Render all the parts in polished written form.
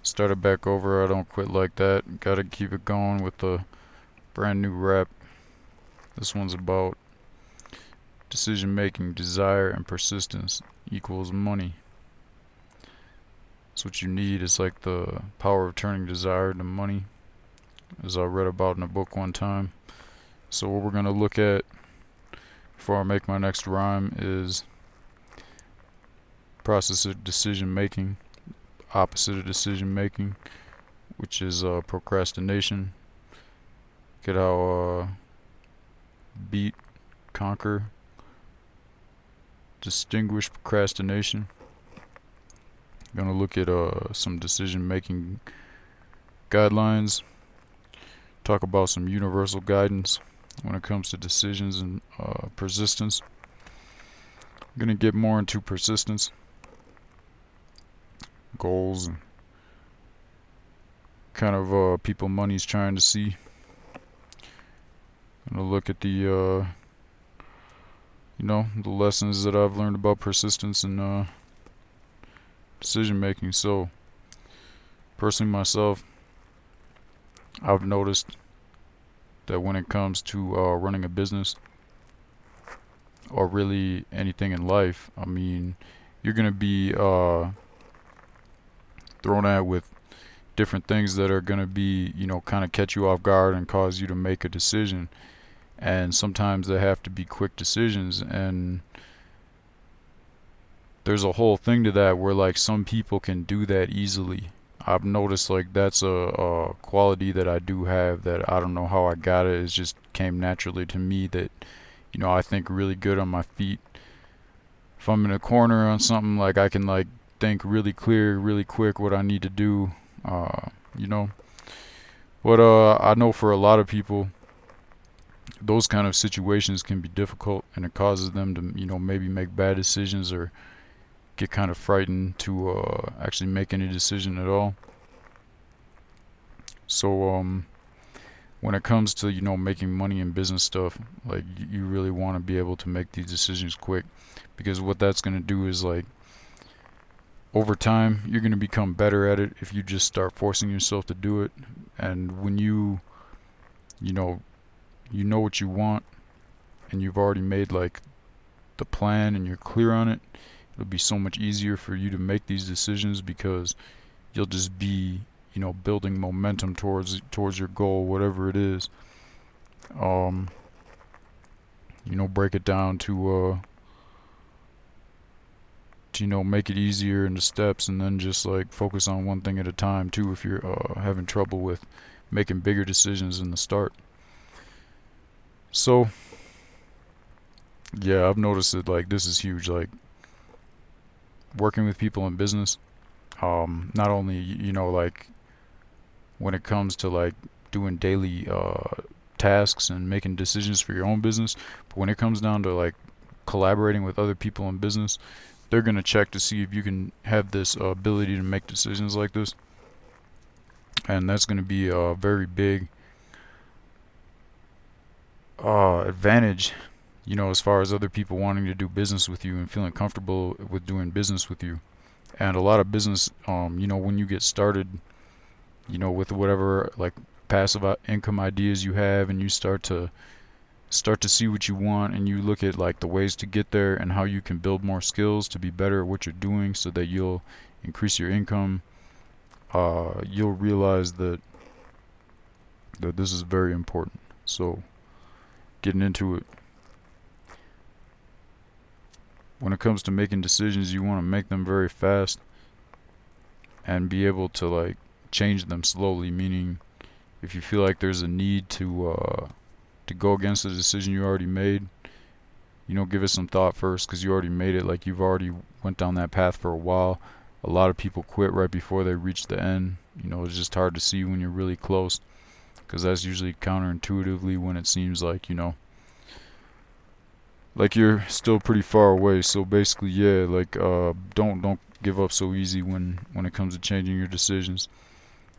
Start it back over. I don't quit like that. Gotta keep it going with a brand new rap. This one's about decision making, desire, and persistence equals money. That's what you need. It's like the power of turning desire to money, as I read about in a book one time. So what we're gonna look at before I make my next rhyme is process of decision making, opposite of decision making, which is procrastination. Get how beat, conquer, distinguish procrastination. Gonna look at some decision making guidelines, talk about some universal guidance when it comes to decisions and persistence. I'm gonna get more into persistence, goals, and kind of people money's trying to see. Gonna look at the the lessons that I've learned about persistence and decision making. So personally myself, I've noticed that when it comes to running a business or really anything in life, I mean, you're gonna be thrown at with different things that are gonna be, kind of catch you off guard and cause you to make a decision. And sometimes they have to be quick decisions, and there's a whole thing to that where like some people can do that easily. I've noticed like that's a quality that I do have that I don't know how I got it. It just came naturally to me that I think really good on my feet. If I'm in a corner on something, like I can like think really clear, really quick what I need to do. You know. But I know for a lot of people, those kind of situations can be difficult, and it causes them to maybe make bad decisions or get kind of frightened to actually make any decision at all. So when it comes to making money in business stuff, like you really want to be able to make these decisions quick, because what that's going to do is like over time you're going to become better at it if you just start forcing yourself to do it. And when you know what you want, and you've already made like the plan and you're clear on it, it'll be so much easier for you to make these decisions, because you'll just be building momentum towards your goal, whatever it is. um Break it down to make it easier in the steps, and then just like focus on one thing at a time too if you're having trouble with making bigger decisions in the start. So yeah, I've noticed that like this is huge, like working with people in business. Not only like when it comes to like doing daily tasks and making decisions for your own business, but when it comes down to like collaborating with other people in business, they're going to check to see if you can have this ability to make decisions like this. And that's going to be a very big advantage, as far as other people wanting to do business with you and feeling comfortable with doing business with you. And a lot of business, when you get started, with whatever like passive income ideas you have, and you start to see what you want, and you look at like the ways to get there and how you can build more skills to be better at what you're doing so that you'll increase your income, you'll realize that this is very important. So getting into it, when it comes to making decisions, you want to make them very fast and be able to like change them slowly, meaning if you feel like there's a need to go against the decision you already made, give it some thought first, because you already made it, like you've already went down that path for a while. A lot of people quit right before they reach the end. It's just hard to see when you're really close, because that's usually counterintuitively when it seems like you're still pretty far away. So basically, yeah, like don't give up so easy when it comes to changing your decisions.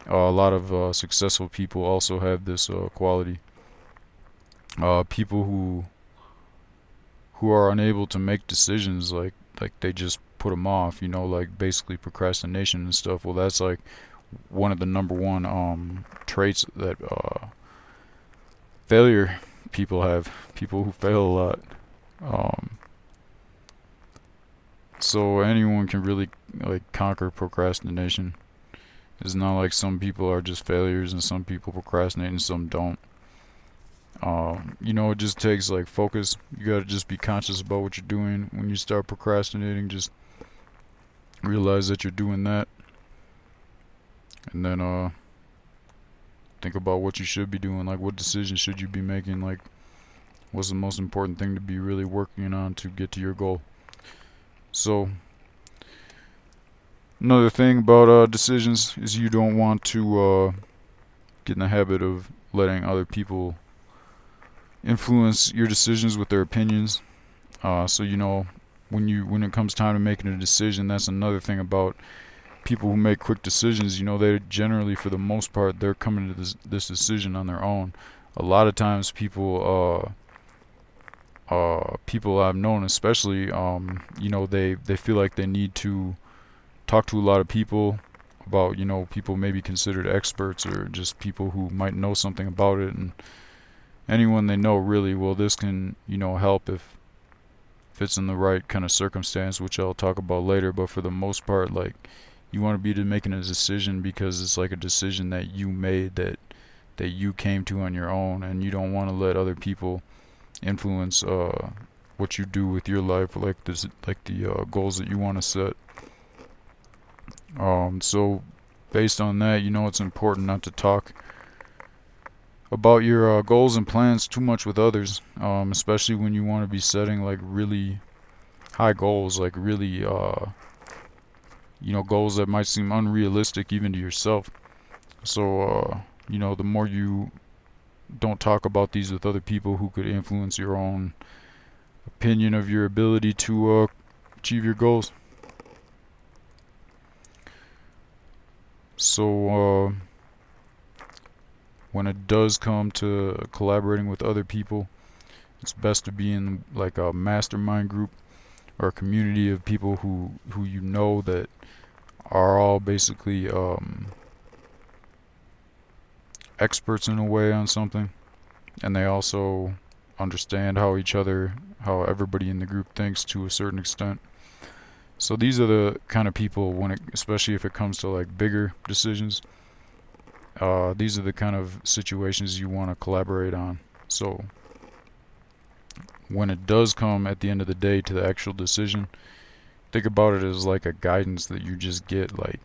A lot of successful people also have this quality. People who are unable to make decisions, like they just put them off, like basically procrastination and stuff. Well, that's like one of the number one traits that failure people have, people who fail a lot. Um, so anyone can really like conquer procrastination. It's not like some people are just failures and some people procrastinate and some don't. It just takes like focus. You gotta just be conscious about what you're doing. When you start procrastinating, just realize that you're doing that, and then think about what you should be doing. Like, what decision should you be making? Like, what's the most important thing to be really working on to get to your goal? So, another thing about decisions is you don't want to get in the habit of letting other people influence your decisions with their opinions. So when it comes time to making a decision, that's another thing about people who make quick decisions. They generally, for the most part, they're coming to this decision on their own. A lot of times, people I've known, especially, they feel like they need to talk to a lot of people about, people maybe considered experts or just people who might know something about it, and anyone they know really. Well, this can, help if it's in the right kind of circumstance, which I'll talk about later. But for the most part, like, you want to be making a decision because it's like a decision that you made, that you came to on your own, and you don't want to let other people influence what you do with your life, like the goals that you want to set. So based on that, it's important not to talk about your goals and plans too much with others, especially when you want to be setting like really high goals, like really goals that might seem unrealistic even to yourself. So the more you don't talk about these with other people who could influence your own opinion of your ability to achieve your goals. So when it does come to collaborating with other people, it's best to be in like a mastermind group or a community of people who that are all basically experts in a way on something, and they also understand how everybody in the group thinks to a certain extent. So these are the kind of people, especially if it comes to like bigger decisions, these are the kind of situations you want to collaborate on. So when it does come at the end of the day to the actual decision, think about it as like a guidance that you just get. Like,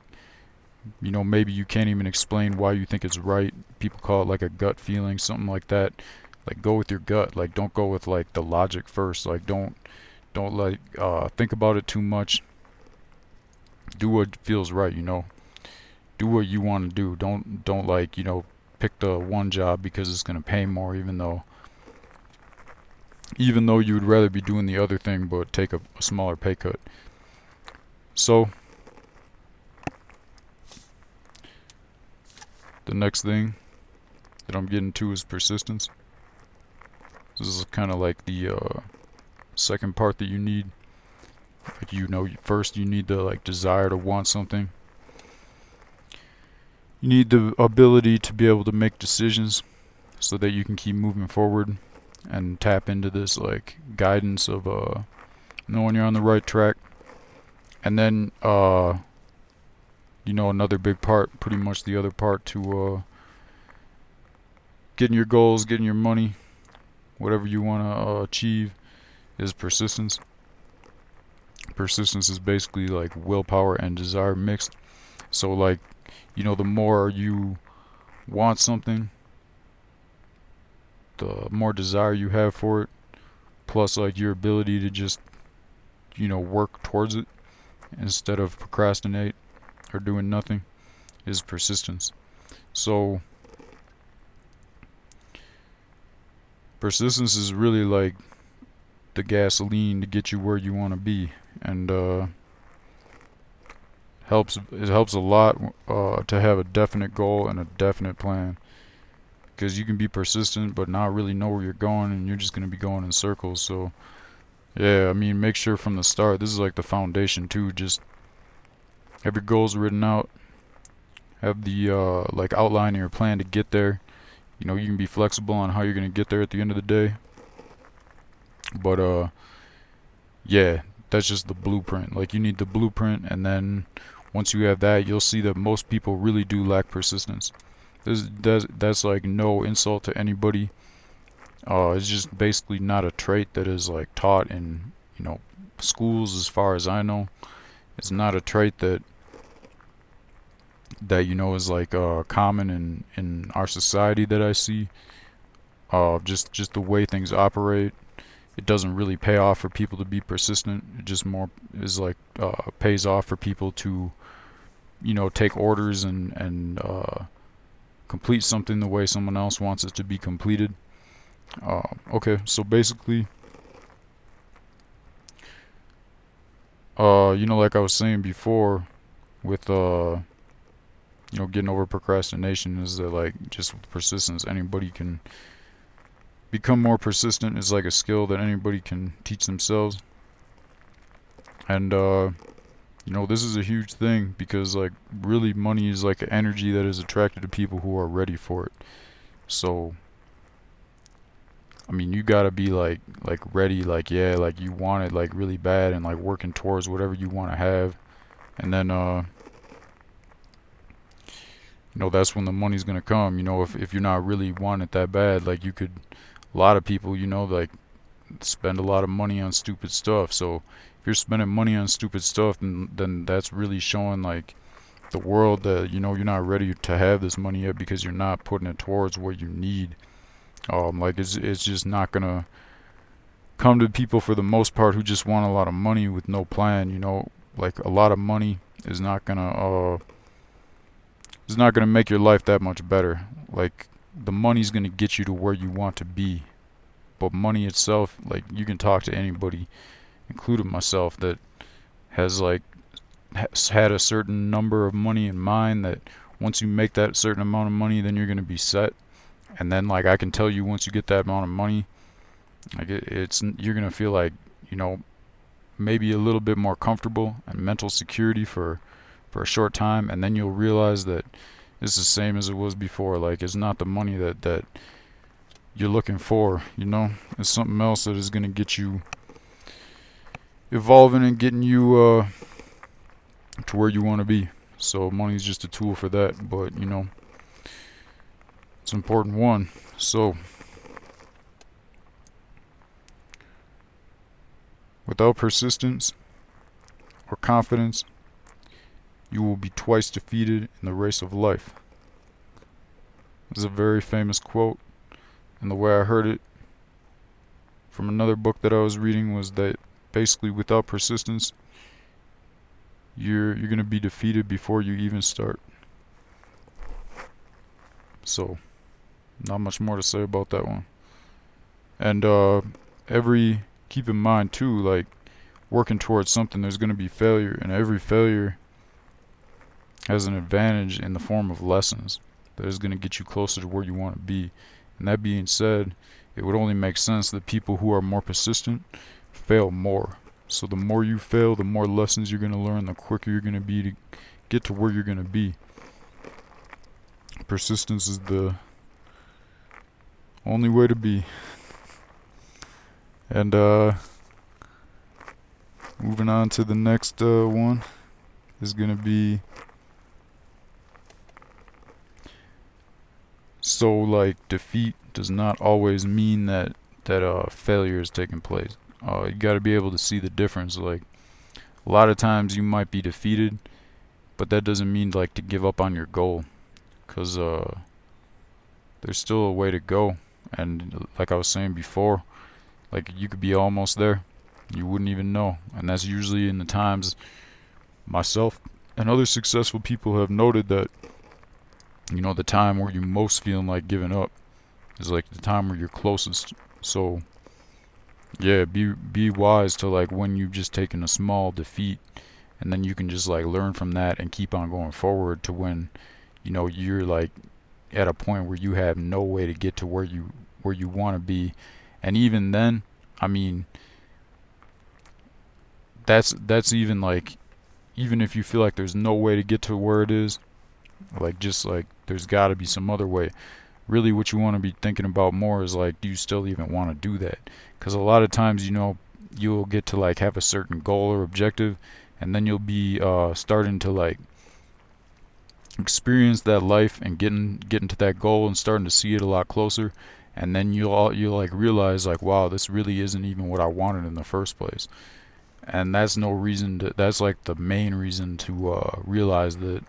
maybe you can't even explain why you think it's right. People call it like a gut feeling, something like that. Like, go with your gut. Like, don't go with like the logic first. Like, don't like think about it too much. Do what feels right. Do what you want to do. Don't like pick the one job because it's gonna pay more, even though you would rather be doing the other thing but take a smaller pay cut. So the next thing that I'm getting to is persistence. This is kind of like the second part that you need. Like, first you need the like desire to want something. You need the ability to be able to make decisions so that you can keep moving forward and tap into this like guidance of knowing you're on the right track. And then another big part, pretty much the other part to getting your goals, getting your money, whatever you want to achieve, is persistence. Persistence is basically like willpower and desire mixed. So like, the more you want something, the more desire you have for it, plus like your ability to just work towards it instead of procrastinate or doing nothing, is persistence. So persistence is really like the gasoline to get you where you want to be, and it helps a lot to have a definite goal and a definite plan, because you can be persistent but not really know where you're going, and you're just going to be going in circles. So yeah, I mean, make sure from the start, this is like the foundation too, just have your goals written out, have the like outline of your plan to get there. You know, you can be flexible on how you're gonna get there at the end of the day. But yeah, that's just the blueprint. Like you need the blueprint, and then once you have that, you'll see that most people really do lack persistence. That's like no insult to anybody. It's just basically not a trait that is like taught in, you know, schools as far as I know. It's not a trait that you know is like common in our society that I see. Just the way things operate, it doesn't really pay off for people to be persistent. It just more is like pays off for people to, you know, take orders and complete something the way someone else wants it to be completed. Okay, so basically, you know, like I was saying before, with you know, getting over procrastination is that like just with persistence, anybody can become more persistent. Is like a skill that anybody can teach themselves. And you know, this is a huge thing because like really money is like an energy that is attracted to people who are ready for it. So I mean, you gotta be like ready, like yeah, like you want it like really bad and like working towards whatever you want to have. And then you know, that's when the money's gonna come. You know, if you're not really wanting it that bad, like you could, a lot of people, you know, like spend a lot of money on stupid stuff. So if you're spending money on stupid stuff, then that's really showing like the world that, you know, you're not ready to have this money yet because you're not putting it towards what you need. Like it's just not gonna come to people for the most part who just want a lot of money with no plan. You know, like a lot of money is not gonna make your life that much better. Like the money's gonna get you to where you want to be, but money itself, like you can talk to anybody, including myself, that has like has had a certain number of money in mind that once you make that certain amount of money, then you're gonna be set. And then like I can tell you, once you get that amount of money, like it's you're gonna feel like, you know, maybe a little bit more comfortable and mental security for a short time, and then you'll realize that it's the same as it was before. Like it's not the money that you're looking for, you know. It's something else that is gonna get you evolving and getting you to where you want to be. So money's just a tool for that, but you know, it's an important one. So without persistence or confidence, you will be twice defeated in the race of life. This is a very famous quote, and the way I heard it from another book that I was reading was that basically without persistence, you're gonna be defeated before you even start. So not much more to say about that one. And every keep in mind too, like working towards something, there's gonna be failure, and every failure has an advantage in the form of lessons that is going to get you closer to where you want to be. And that being said, it would only make sense that people who are more persistent fail more. So the more you fail, the more lessons you're going to learn, the quicker you're going to be to get to where you're going to be. Persistence is the only way to be. And moving on to the next one is going to be, so like defeat does not always mean that failure is taking place. You got to be able to see the difference. Like a lot of times you might be defeated, but that doesn't mean like to give up on your goal, cause there's still a way to go. And like I was saying before, like you could be almost there, you wouldn't even know. And that's usually in the times myself and other successful people have noted that, you know, the time where you most feeling like giving up is like the time where you're closest. So yeah, be wise to like when you've just taken a small defeat, and then you can just like learn from that and keep on going forward to when, you know, you're like at a point where you have no way to get to where you want to be. And even then, I mean, that's even like, even if you feel like there's no way to get to where it is, Like, just like there's got to be some other way. Really, what you want to be thinking about more is like, do you still even want to do that? Because a lot of times, you'll get to like have a certain goal or objective, and then you'll be starting to like experience that life and getting to that goal and starting to see it a lot closer, and then you'll like realize like, wow, this really isn't even what I wanted in the first place. And that's no reason to, that's like the main reason to realize that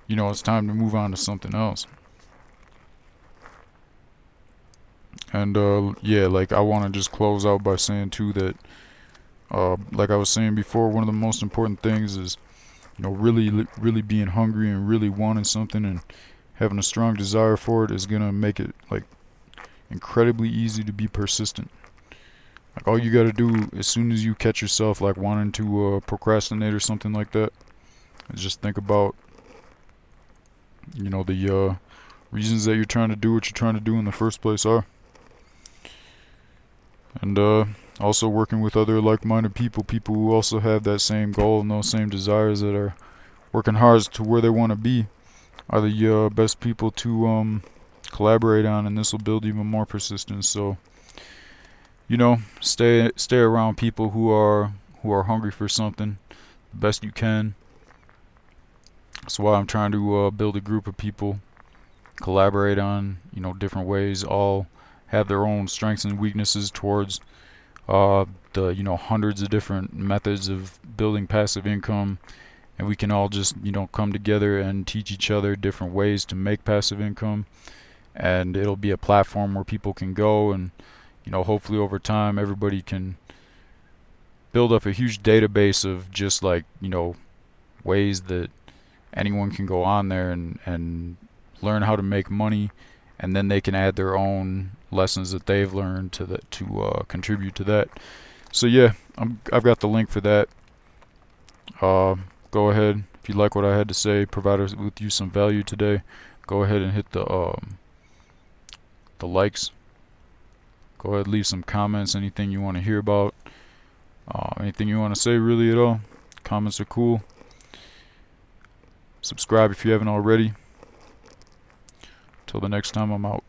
it's time to move on to something else. And yeah, like I want to just close out by saying too that like I was saying before, one of the most important things is really being hungry and really wanting something and having a strong desire for it is gonna make it like incredibly easy to be persistent. Like all you gotta do as soon as you catch yourself like wanting to procrastinate or something like that, is just think about the reasons that you're trying to do what you're trying to do in the first place are. And also working with other like-minded people who also have that same goal and those same desires that are working hard to where they want to be are the best people to collaborate on, and this will build even more persistence. So stay around people who are hungry for something the best you can. That's why I'm trying to build a group of people, collaborate on different ways, all have their own strengths and weaknesses towards the hundreds of different methods of building passive income, and we can all just come together and teach each other different ways to make passive income, and it'll be a platform where people can go and hopefully over time everybody can build up a huge database of just like ways that anyone can go on there and learn how to make money, and then they can add their own lessons that they've learned to that to contribute to that. So yeah, I've got the link for that. Go ahead, if you like what I had to say, provided with you some value today, go ahead and hit the likes. Go ahead, leave some comments, anything you want to hear about, anything you want to say really at all. Comments are cool. Subscribe if you haven't already. Till the next time, I'm out.